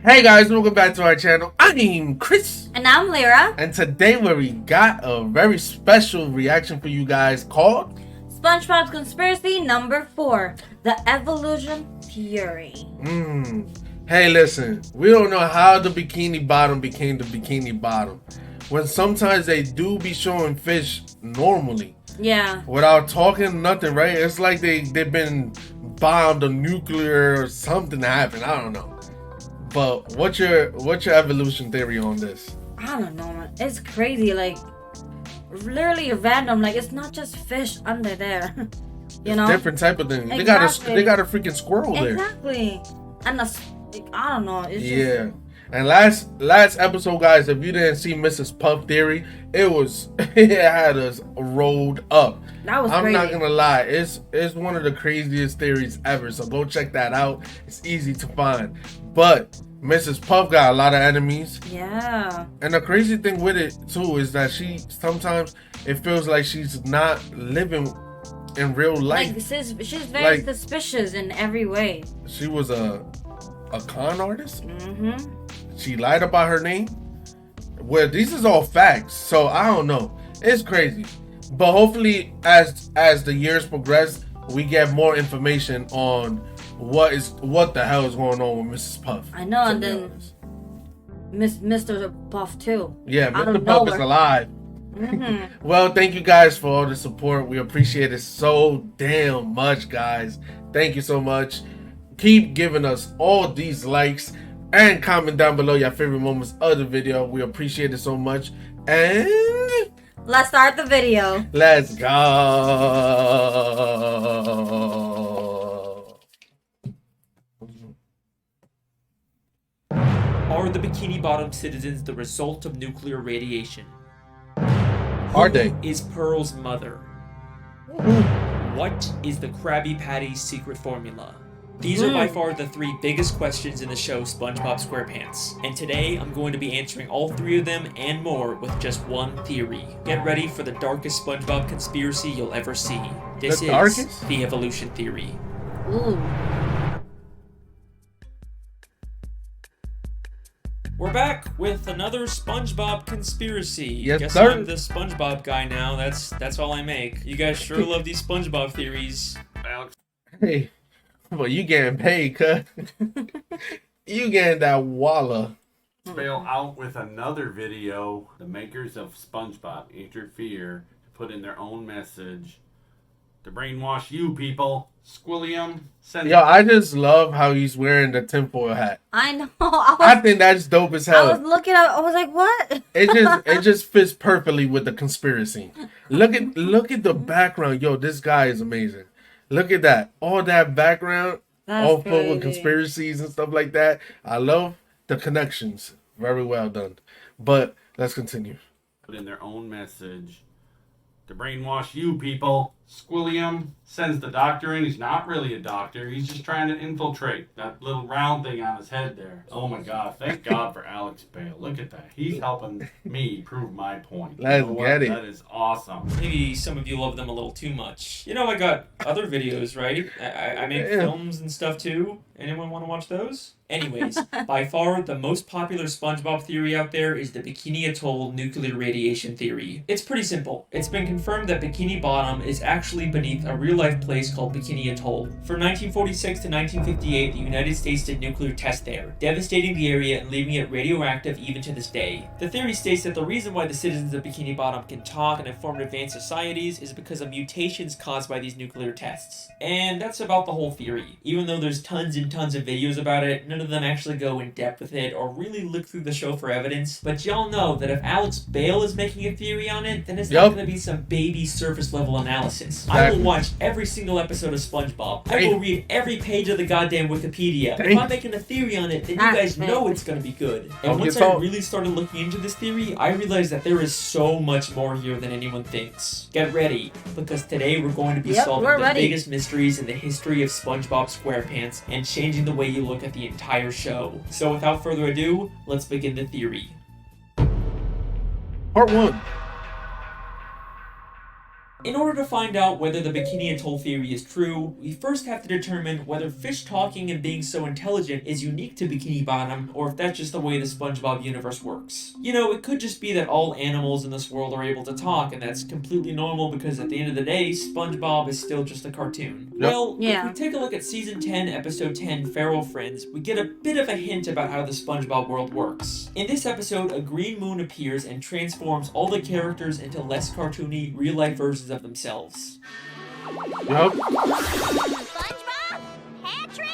Hey guys, welcome back to our channel. I'm Chris. And I'm Lyra. And today we got a very special reaction for you guys called SpongeBob's Conspiracy number 4, The Evolution Theory. Hey listen, we don't know how the Bikini Bottom became the Bikini Bottom. When sometimes they do be showing fish normally. Yeah. Without talking nothing, right? It's like they've been bombed or nuclear or something happened. I don't know. But what's your evolution theory on this? I don't know, man. It's crazy, like literally random. Like it's not just fish under there. You know, different type of thing. Exactly. They got a freaking squirrel there. Exactly. And I don't know. It's just... Yeah. And last episode, guys, if you didn't see Mrs. Puff theory, it had us rolled up. That was I'm crazy. not gonna lie, it's one of the craziest theories ever. So go check that out. It's easy to find. But Mrs. Puff got a lot of enemies. Yeah. And the crazy thing with it too is that sometimes it feels like she's not living in real life. Like she's very suspicious in every way. She was a con artist. Mm-hmm. She lied about her name. Well, these is all facts, so I don't know. It's crazy, but hopefully, as the years progress, we get more information on what the hell is going on with Mrs. Puff. I know, and then Mr. Puff too. Yeah, Mr. Puff is alive. Mm-hmm. Well, thank you guys for all the support. We appreciate it so damn much, guys. Thank you so much. Keep giving us all these likes and comment down below your favorite moments of the video. We appreciate it so much. And let's start the video. Let's go. Are the Bikini Bottom citizens the result of nuclear radiation? Are they? Who is Pearl's mother? What is the Krabby Patty's secret formula? These are by far the 3 biggest questions in the show SpongeBob SquarePants, and today I'm going to be answering all 3 of them and more with just one theory. Get ready for the darkest SpongeBob conspiracy you'll ever see. This is the evolution theory. Ooh. We're back with another SpongeBob conspiracy. Yes, Guess sir. I'm the SpongeBob guy now. That's all I make. You guys sure love these SpongeBob theories. Alex. Hey, well, you getting paid, cut. You getting that walla. Bail out with another video. The makers of SpongeBob interfere to put in their own message to brainwash you people. Squilliam. Yo, I just love how he's wearing the tinfoil hat. I know. I think that's dope as hell. I was looking up. I was like, what? It just fits perfectly with the conspiracy. Look at the background. Yo, this guy is amazing. Look at that. All that background, That's all full crazy. with conspiracies and stuff like that. I love the connections. Very well done. But let's continue. Put in their own message to brainwash you people. Squilliam sends the doctor in. He's not really a doctor. He's just trying to infiltrate that little round thing on his head there. Oh my God. Thank God for Alex Bale. Look at that. He's helping me prove my point. Let's get it. That is awesome. Maybe some of you love them a little too much. You know, I got other videos, right? I make films and stuff too. Anyone want to watch those? Anyways, by far the most popular SpongeBob theory out there is the Bikini Atoll nuclear radiation theory. It's pretty simple. It's been confirmed that Bikini Bottom is actually beneath a real-life place called Bikini Atoll. From 1946 to 1958, the United States did nuclear tests there, devastating the area and leaving it radioactive even to this day. The theory states that the reason why the citizens of Bikini Bottom can talk and form advanced societies is because of mutations caused by these nuclear tests. And that's about the whole theory. Even though there's tons and tons of videos about it, none of them actually go in depth with it or really look through the show for evidence. But y'all know that if Alex Bale is making a theory on it, then it's not going to be some baby surface level analysis. I will watch every single episode of SpongeBob. I will read every page of the goddamn Wikipedia. If I'm making a theory on it, then you guys know it's going to be good. And once I really started looking into this theory, I realized that there is so much more here than anyone thinks. Get ready, because today we're going to be solving the biggest mysteries in the history of SpongeBob SquarePants and changing the way you look at the entire show. So without further ado, let's begin the theory. Part 1. In order to find out whether the Bikini Atoll theory is true, we first have to determine whether fish talking and being so intelligent is unique to Bikini Bottom, or if that's just the way the SpongeBob universe works. You know, it could just be that all animals in this world are able to talk, and that's completely normal because at the end of the day, SpongeBob is still just a cartoon. Yep. Well, Yeah. if we take a look at Season 10, Episode 10, Feral Friends, we get a bit of a hint about how the SpongeBob world works. In this episode, a green moon appears and transforms all the characters into less cartoony, real-life versions of themselves. Yup. SpongeBob? Patrick?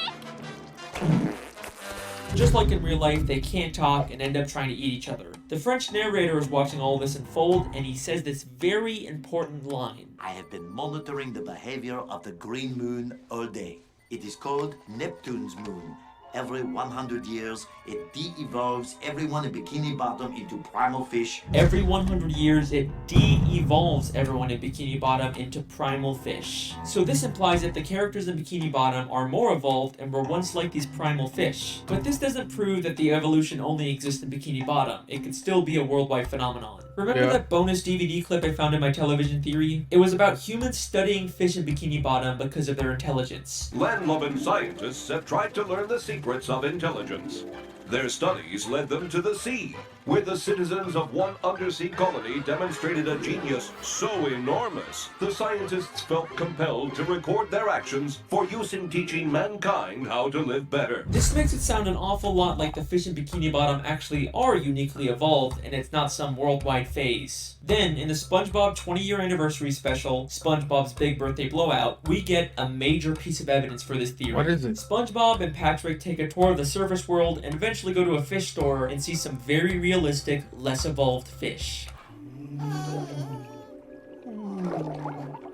Just like in real life, they can't talk and end up trying to eat each other. The French narrator is watching all this unfold, and he says this very important line. I have been monitoring the behavior of the green moon all day. It is called Neptune's moon. Every 100 years, it de-evolves everyone in Bikini Bottom into primal fish. Every 100 years, it de-evolves everyone in Bikini Bottom into primal fish. So this implies that the characters in Bikini Bottom are more evolved and were once like these primal fish. But this doesn't prove that the evolution only exists in Bikini Bottom. It could still be a worldwide phenomenon. Remember that bonus DVD clip I found in my television theory? It was about humans studying fish in Bikini Bottom because of their intelligence. Land-loving scientists have tried to learn the secrets of intelligence. Their studies led them to the sea, where the citizens of one undersea colony demonstrated a genius so enormous, the scientists felt compelled to record their actions for use in teaching mankind how to live better. This makes it sound an awful lot like the fish in Bikini Bottom actually are uniquely evolved and it's not some worldwide phase. Then, in the SpongeBob 20-year anniversary special, SpongeBob's Big Birthday Blowout, we get a major piece of evidence for this theory. What is it? SpongeBob and Patrick take a tour of the surface world and eventually go to a fish store and see some very realistic, less evolved fish.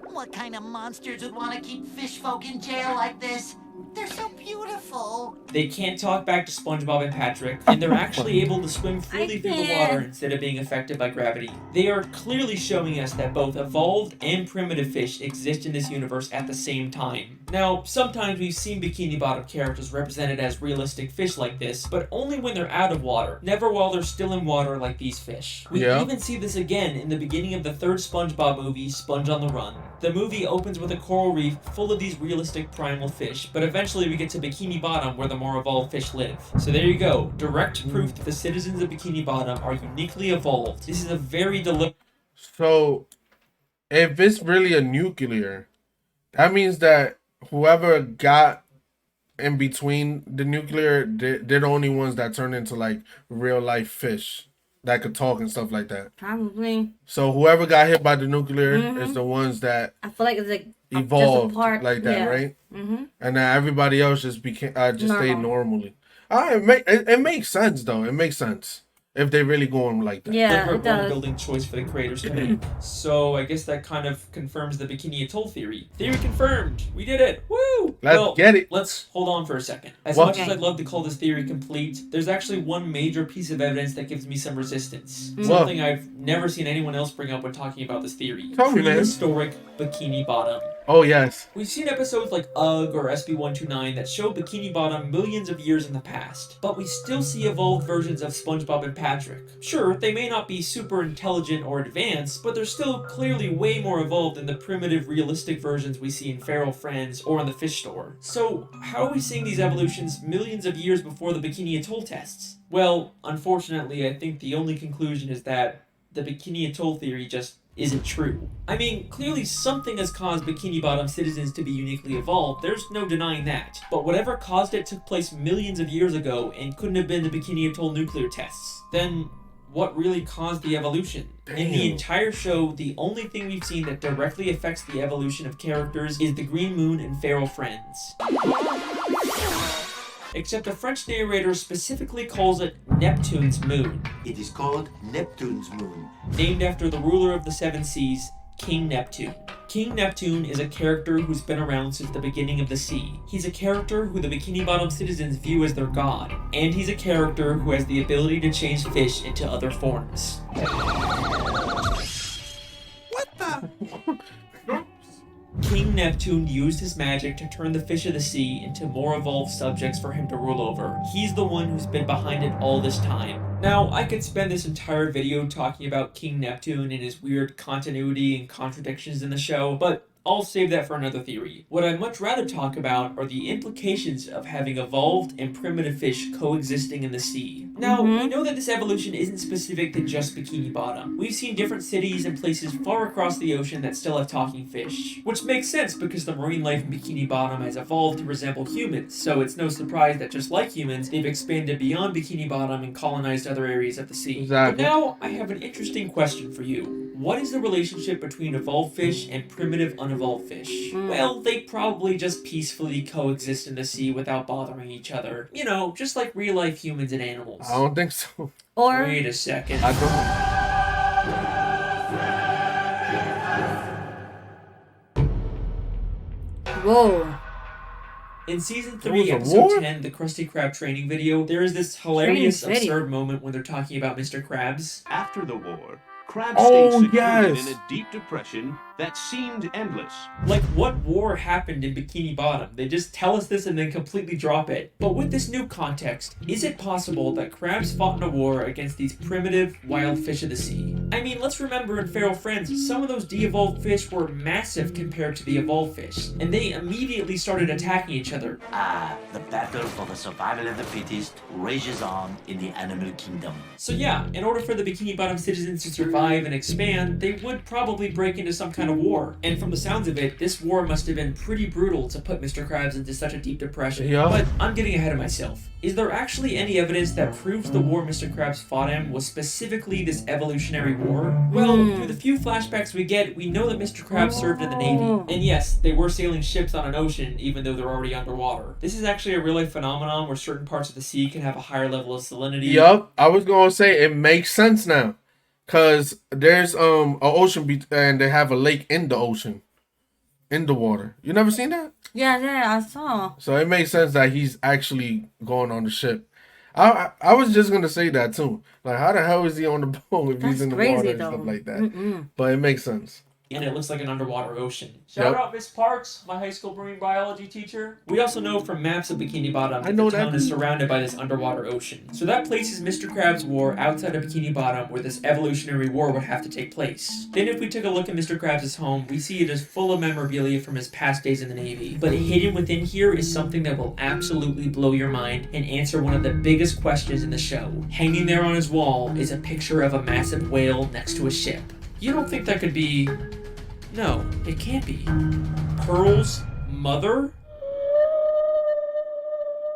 What kind of monsters would want to keep fish folk in jail like this? They're so beautiful. They can't talk back to SpongeBob and Patrick, and they're actually able to swim freely through the water instead of being affected by gravity. They are clearly showing us that both evolved and primitive fish exist in this universe at the same time. Now, sometimes we've seen Bikini Bottom characters represented as realistic fish like this, but only when they're out of water, never while they're still in water like these fish. We even see this again in the beginning of the third SpongeBob movie, Sponge on the Run. The movie opens with a coral reef full of these realistic primal fish, but eventually we get to Bikini Bottom where the more evolved fish live. So there you go, direct proof that the citizens of Bikini Bottom are uniquely evolved. This is a very deliberate... So, if it's really a nuclear, that means that whoever got in between the nuclear, they're the only ones that turn into like real life fish that could talk and stuff like that. Probably. So whoever got hit by the nuclear is the ones that I feel like it's like evolved just a part, like that, right? Mm-hmm. And then everybody else just became just stayed normally. It makes sense though. It makes sense if they really going like that. Yeah, it does. building choice for the creators to make. So I guess that kind of confirms the Bikini Atoll theory. Theory confirmed. We did it. Woo! Let's get it. Let's hold on for a second. As What? much as I'd love to call this theory complete, there's actually one major piece of evidence that gives me some resistance. Something I've never seen anyone else bring up when talking about this theory. Tell me, man. Prehistoric Bikini Bottom. Oh yes. We've seen episodes like UGG or SB129 that show Bikini Bottom millions of years in the past, but we still see evolved versions of SpongeBob and Patrick. Sure, they may not be super intelligent or advanced, but they're still clearly way more evolved than the primitive, realistic versions we see in Feral Friends or in the fish store. So, how are we seeing these evolutions millions of years before the Bikini Atoll tests? Well, unfortunately, I think the only conclusion is that the Bikini Atoll theory just isn't true. I mean, clearly something has caused Bikini Bottom citizens to be uniquely evolved, there's no denying that. But whatever caused it took place millions of years ago and couldn't have been the Bikini Atoll nuclear tests. Then, what really caused the evolution? In the entire show, the only thing we've seen that directly affects the evolution of characters is the Green Moon and Feral Friends. Except the French narrator specifically calls it Neptune's moon. It is called Neptune's moon. Named after the ruler of the seven seas, King Neptune. King Neptune is a character who's been around since the beginning of the sea. He's a character who the Bikini Bottom citizens view as their god. And he's a character who has the ability to change fish into other forms. What the? King Neptune used his magic to turn the fish of the sea into more evolved subjects for him to rule over. He's the one who's been behind it all this time. Now, I could spend this entire video talking about King Neptune and his weird continuity and contradictions in the show, but I'll save that for another theory. What I'd much rather talk about are the implications of having evolved and primitive fish coexisting in the sea. Now, we know that this evolution isn't specific to just Bikini Bottom. We've seen different cities and places far across the ocean that still have talking fish, which makes sense because the marine life in Bikini Bottom has evolved to resemble humans, so it's no surprise that just like humans, they've expanded beyond Bikini Bottom and colonized other areas of the sea. Exactly. But now, I have an interesting question for you. What is the relationship between evolved fish and primitive unevolved fish? Well, they probably just peacefully coexist in the sea without bothering each other. You know, just like real-life humans and animals. I don't think so. Or Wait a second. I don't. whoa. In Season There 3, was a Episode war? 10, the Krusty Krab training video, there is this hilarious, Training video. absurd moment when they're talking about Mr. Krabs. After the war, Krabs Oh, stayed secluded yes. in a deep depression that seemed endless. Like, what war happened in Bikini Bottom? They just tell us this and then completely drop it. But with this new context, is it possible that Krabs fought in a war against these primitive, wild fish of the sea? I mean, let's remember in Feral Friends, some of those de-evolved fish were massive compared to the evolved fish, and they immediately started attacking each other. The battle for the survival of the fittest rages on in the animal kingdom. So yeah, in order for the Bikini Bottom citizens to survive and expand, they would probably break into some kind of war. And from the sounds of it, this war must have been pretty brutal to put Mr. Krabs into such a deep depression. Yeah. But I'm getting ahead of myself. Is there actually any evidence that proves the war Mr. Krabs fought in was specifically this evolutionary war? Well, through the few flashbacks we get, we know that Mr. Krabs served in the Navy. And yes, they were sailing ships on an ocean, even though they're already underwater. This is actually a real-life phenomenon where certain parts of the sea can have a higher level of salinity. Yup, I was gonna say it makes sense now, cause there's a ocean and they have a lake in the ocean, in the water. You never seen that? Yeah, I saw. So it makes sense that he's actually going on the ship. I was just gonna say that too. Like, how the hell is he on the boat if he's That's in the crazy, water and though. stuff like that? But it makes sense. And it looks like an underwater ocean. Shout Yep. out Miss Parks, my high school marine biology teacher. We also know from maps of Bikini Bottom I that know the that town is too. surrounded by this underwater ocean. So that places Mr. Krabs' war outside of Bikini Bottom where this evolutionary war would have to take place. Then if we took a look at Mr. Krabs' home, we see it is full of memorabilia from his past days in the Navy. But hidden within here is something that will absolutely blow your mind and answer one of the biggest questions in the show. Hanging there on his wall is a picture of a massive whale next to a ship. You don't think that could be... No, it can't be. Pearl's mother?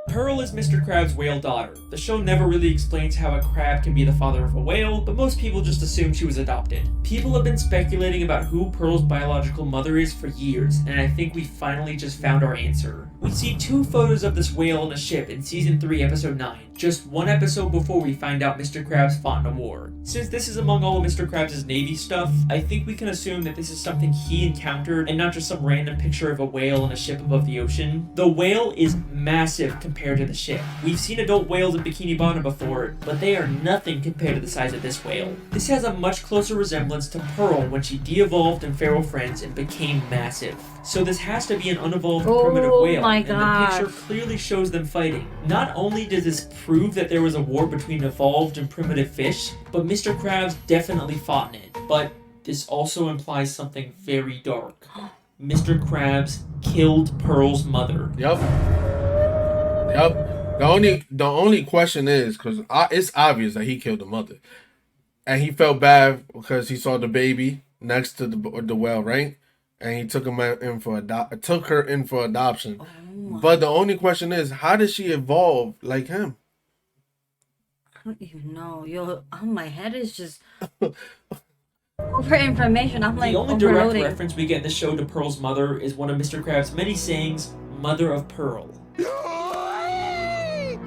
Pearl is Mr. Krabs' whale daughter. The show never really explains how a crab can be the father of a whale, but most people just assume she was adopted. People have been speculating about who Pearl's biological mother is for years, and I think we finally just found our answer. We see 2 photos of this whale on a ship in Season 3, Episode 9, just 1 episode before we find out Mr. Krabs fought in a war. Since this is among all of Mr. Krabs' Navy stuff, I think we can assume that this is something he encountered and not just some random picture of a whale on a ship above the ocean. The whale is massive compared to the ship. We've seen adult whales in Bikini Bottom before, but they are nothing compared to the size of this whale. This has a much closer resemblance to Pearl when she de-evolved in Feral Friends and became massive. So this has to be an unevolved primitive whale, my and gosh. the picture clearly shows them fighting. Not only does this prove that there was a war between evolved and primitive fish, but Mr. Krabs definitely fought in it. But this also implies something very dark. Mr. Krabs killed Pearl's mother. Yep. The only question is because it's obvious that he killed the mother, and he felt bad because he saw the baby next to the well, right? And he took her in for adoption. But the only question is, how did she evolve like him? I don't even know. My head is just over information. I'm like The only direct overloading. reference we get in the show to Pearl's mother is one of Mr. Krabs' many sayings, Mother of Pearl.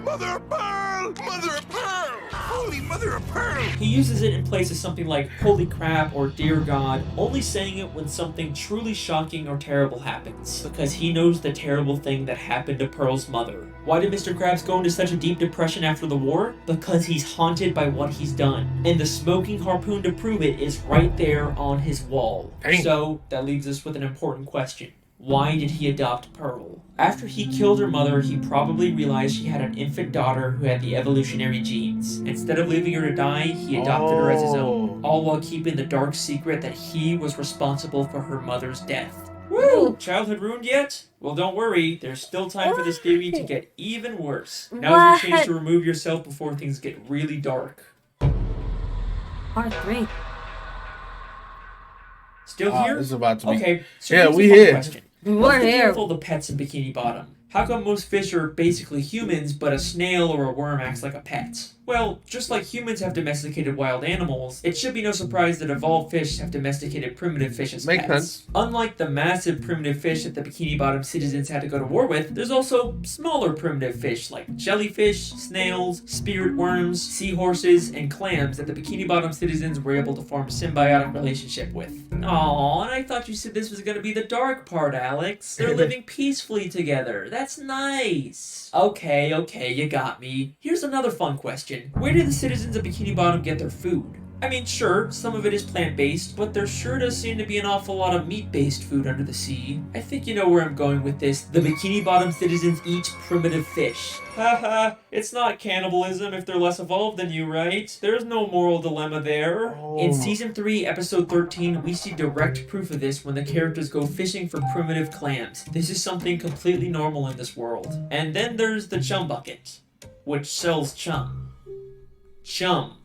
Mother of Pearl! Mother of Pearl! Holy Mother of Pearl! He uses it in place of something like holy crap or dear God, only saying it when something truly shocking or terrible happens, because he knows the terrible thing that happened to Pearl's mother. Why did Mr. Krabs go into such a deep depression after the war? Because he's haunted by what he's done, and the smoking harpoon to prove it is right there on his wall. Dang. So, that leaves us with an important question. Why did he adopt Pearl? After he killed her mother, he probably realized she had an infant daughter who had the evolutionary genes. Instead of leaving her to die, he adopted her as his own, all while keeping the dark secret that he was responsible for her mother's death. Woo! Childhood ruined yet? Well, don't worry. There's still time for this theory to get even worse. Now's your chance to remove yourself before things get really dark. Part 3. Still here? This is about to be... Okay, so yeah, here's we a fun here. question. We're What's the deal here. with all the pets in Bikini Bottom? How come most fish are basically humans, but a snail or a worm acts like a pet? Well, just like humans have domesticated wild animals, it should be no surprise that evolved fish have domesticated primitive fish as Makes pets. sense. Unlike the massive primitive fish that the Bikini Bottom citizens had to go to war with, there's also smaller primitive fish like jellyfish, snails, spirit worms, seahorses, and clams that the Bikini Bottom citizens were able to form a symbiotic relationship with. Aww, and I thought you said this was going to be the dark part, Alex. They're living peacefully together. That's nice. Okay, you got me. Here's another fun question. Where do the citizens of Bikini Bottom get their food? I mean, sure, some of it is plant-based, but there sure does seem to be an awful lot of meat-based food under the sea. I think you know where I'm going with this. The Bikini Bottom citizens eat primitive fish. Haha, it's not cannibalism if they're less evolved than you, right? There's no moral dilemma there. In Season 3, Episode 13, we see direct proof of this when the characters go fishing for primitive clams. This is something completely normal in this world. And then there's the chum bucket, which sells chum. Chum.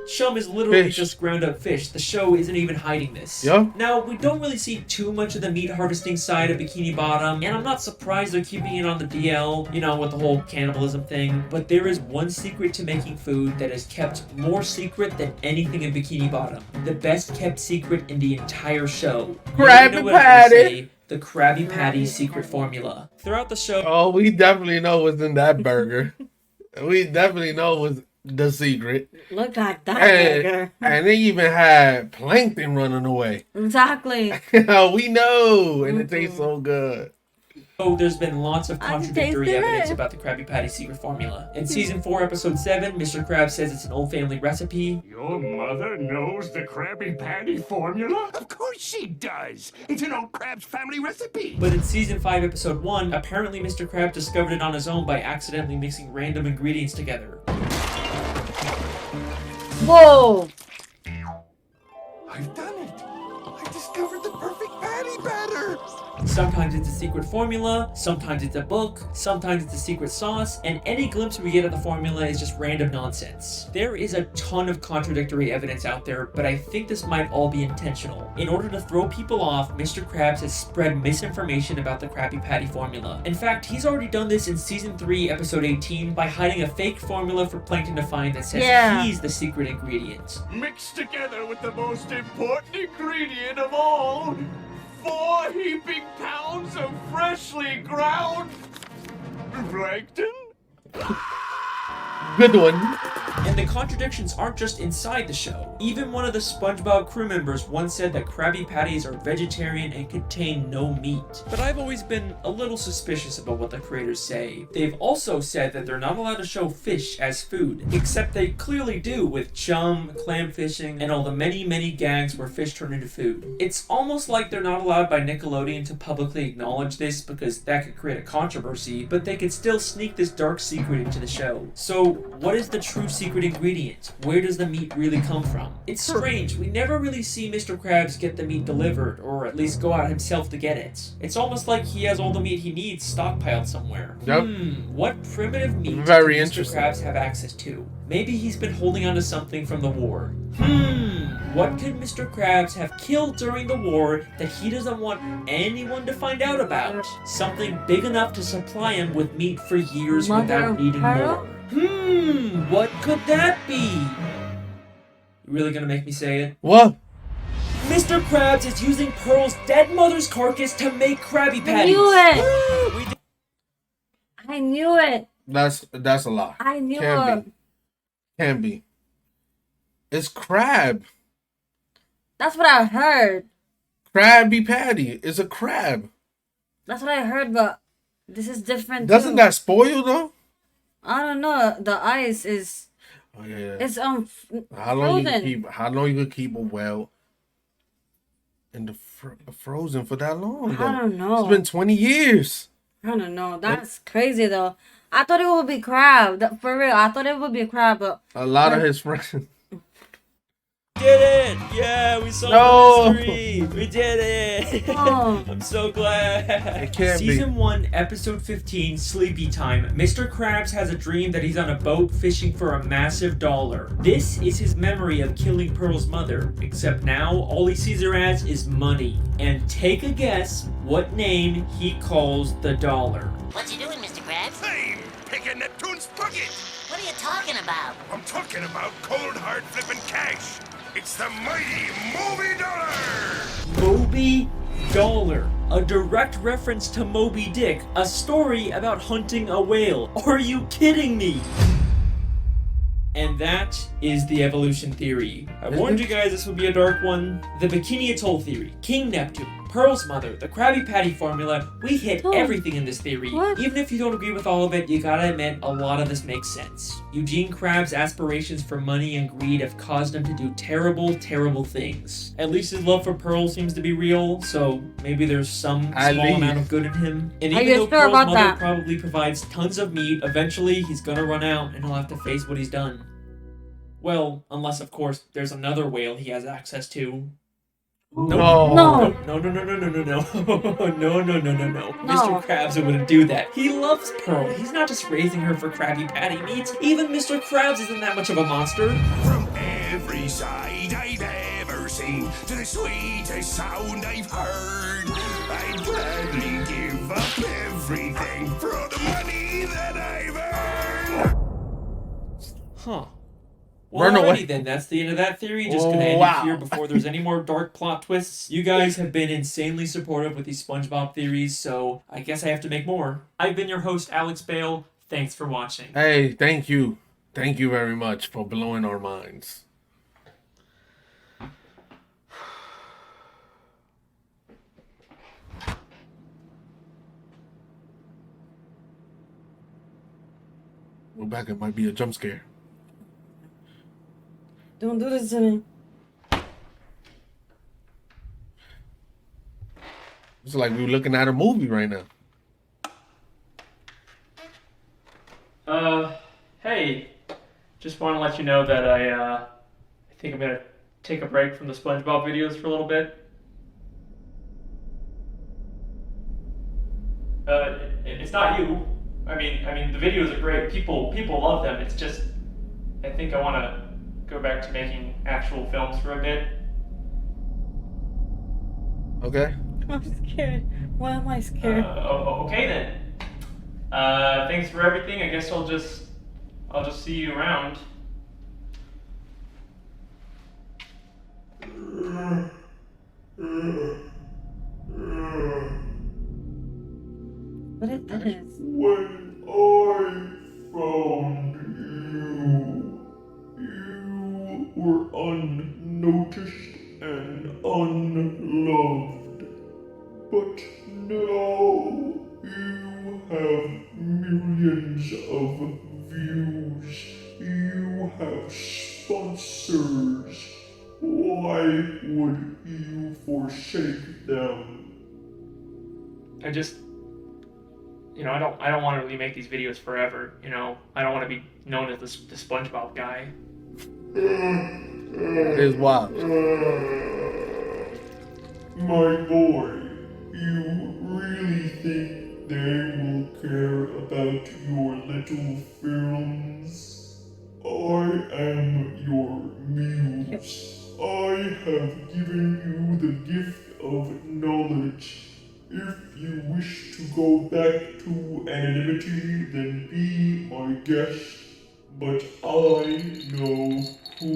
Chum is literally just ground up fish. The show isn't even hiding this. Yeah. Now, we don't really see too much of the meat harvesting side of Bikini Bottom, and I'm not surprised they're keeping it on the DL, you know, with the whole cannibalism thing, but there is one secret to making food that is kept more secret than anything in Bikini Bottom. The best kept secret in the entire show. Krabby Patty! The Krabby Patty secret formula. Throughout the show... Oh, we definitely know what's in that burger. We definitely know what's the secret. Look at that burger. And they even had plankton running away. Exactly. We know, and it tastes so good. Oh, there's been lots of contradictory evidence about the Krabby Patty secret formula. In Season 4, Episode 7, Mr. Krabs says it's an old family recipe. Your mother knows the Krabby Patty formula? Of course she does! It's an old Krabs family recipe! But in Season 5, Episode 1, apparently Mr. Krabs discovered it on his own by accidentally mixing random ingredients together. Whoa! I've done it! I discovered the perfect patty batter! Sometimes it's a secret formula, sometimes it's a book, sometimes it's a secret sauce, and any glimpse we get of the formula is just random nonsense. There is a ton of contradictory evidence out there, but I think this might all be intentional. In order to throw people off, Mr. Krabs has spread misinformation about the Krabby Patty formula. In fact, he's already done this in Season 3, Episode 18 by hiding a fake formula for Plankton to find that says he's the secret ingredient. Mixed together with the most important ingredient of all, 4 heaping pounds of freshly ground plankton? Good one. And the contradictions aren't just inside the show. Even one of the SpongeBob crew members once said that Krabby Patties are vegetarian and contain no meat. But I've always been a little suspicious about what the creators say. They've also said that they're not allowed to show fish as food, except they clearly do with chum, clam fishing, and all the many gags where fish turn into food. It's almost like they're not allowed by Nickelodeon to publicly acknowledge this because that could create a controversy, but they could still sneak this dark secret into the show. So, what is the true secret ingredient? Where does the meat really come from? It's strange, we never really see Mr. Krabs get the meat delivered, or at least go out himself to get it. It's almost like he has all the meat he needs stockpiled somewhere. Yep. What primitive meat Very does Mr. interesting. Krabs have access to? Maybe he's been holding on to something from the war. What could Mr. Krabs have killed during the war that he doesn't want anyone to find out about? Something big enough to supply him with meat for years without needing more. What could that be? You really gonna make me say it? What? Mr. Krabs is using Pearl's dead mother's carcass to make Krabby Patties. I knew it! I knew it! That's a lie. I knew Can it! be. Can be. It's crab. That's what I heard. Krabby Patty is a crab. That's what I heard, but this is different Doesn't too. that spoil though? I don't know. The ice is... Oh yeah. It's How long you frozen. can keep? How long you can keep it well in the frozen for that long? Though? I don't know. It's been 20 years. I don't know. That's crazy though. I thought it would be crab. For real, I thought it would be a crab, but A lot of his friends. Did it! Yeah, we solved No. the mystery! We did it! Oh. I'm so glad! It can't be. Season 1, Episode 15, Sleepy Time. Mr. Krabs has a dream that he's on a boat fishing for a massive dollar. This is his memory of killing Pearl's mother, except now all he sees her as is money. And take a guess what name he calls the dollar. What's he doing, Mr. Krabs? I'm picking Neptune's pocket. What are you talking about? I'm talking about cold hard flipping cash. It's the mighty Moby Dollar. Moby Dollar. A direct reference to Moby Dick, a story about hunting a whale. Are you kidding me? And that is the evolution theory. I warned you guys this would be a dark one. The Bikini Atoll theory, King Neptune, Pearl's mother, the Krabby Patty formula, we hit everything in this theory. What? Even if you don't agree with all of it, you gotta admit a lot of this makes sense. Eugene Krabs' aspirations for money and greed have caused him to do terrible, terrible things. At least his love for Pearl seems to be real, so maybe there's some small amount of good in him. And Are even you though sure Pearl's about mother that? probably provides tons of meat, eventually he's gonna run out and he'll have to face what he's done. Well, unless of course there's another whale he has access to. No. No. No. No. Mr. Krabs wouldn't do that. He loves Pearl. He's not just raising her for Krabby Patty meat. Even Mr. Krabs isn't that much of a monster. From every side I've ever seen to the sweetest sound I've heard, I'd gladly give up everything for all the money that I've earned. Huh. Well, Run away. alrighty then, that's the end of that theory. Just gonna end it here before there's any more dark plot twists. You guys have been insanely supportive with these SpongeBob theories, so I guess I have to make more. I've been your host, Alex Bale. Thanks for watching. Hey, thank you. Thank you very much for blowing our minds. We're back. It might be a jump scare. Don't do this to me. It's like we're looking at a movie right now. Hey, just want to let you know that I think I'm gonna take a break from the SpongeBob videos for a little bit. It's not you. I mean, the videos are great. People love them. It's just, I think I want to go back to making actual films for a bit. Okay. I'm scared. Why am I scared? Okay then. Thanks for everything. I guess I'll just see you around. What is this? When I found you were unnoticed and unloved. But now you have millions of views. You have sponsors. Why would you forsake them? I just, I don't want to really make these videos forever. I don't want to be known as the SpongeBob guy. It is wild. My boy, you really think they will care about your little films? I am your muse. I have given you the gift of knowledge. If you wish to go back to anonymity, then be my guest. But I know who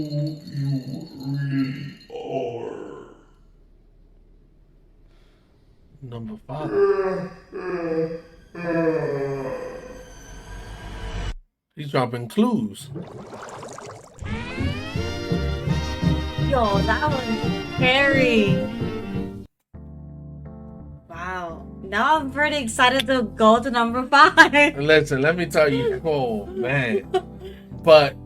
you really are. Number 5. He's dropping clues. Yo, that was scary. Wow. Now I'm pretty excited to go to number 5. Listen, let me tell you. Oh, man. But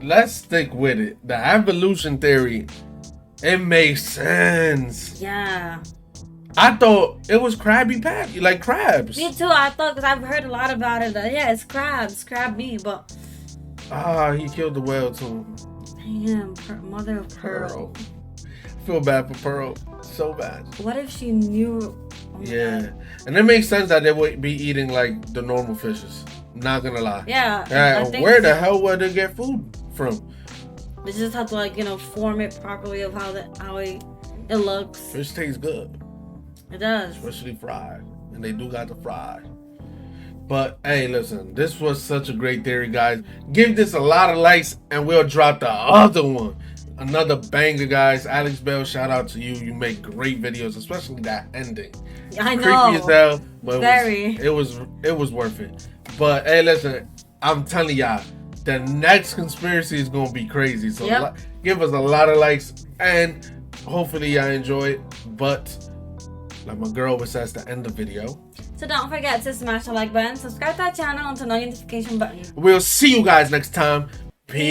let's stick with it. The evolution theory It makes sense. Yeah. I thought it was Krabby Patty, like crabs. Me too. I thought, because I've heard a lot about it. Yeah, it's crabs, crab meat, but. He killed the whale too. Damn, mother of pearl. I feel bad for Pearl. So bad. What if she knew? Oh yeah. And it makes sense that they would be eating like the normal fishes. Not gonna lie. Yeah. Where the hell would they get food from? They just have to, like, form it properly of how it looks. Fish tastes good. It does. Especially fried. And they do got the fried. But hey, listen, this was such a great theory, guys. Give this a lot of likes and we'll drop the other one. Another banger, guys. Alex Bell, shout out to you. You make great videos, especially that ending. I know. Creepy as hell, but Very. it was worth it. But hey, listen, I'm telling y'all, the next conspiracy is gonna be crazy. So give us a lot of likes and hopefully y'all enjoy it. But like my girl was says to end the video. So don't forget to smash the like button, subscribe to our channel, and turn on the notification button. We'll see you guys next time. Peace.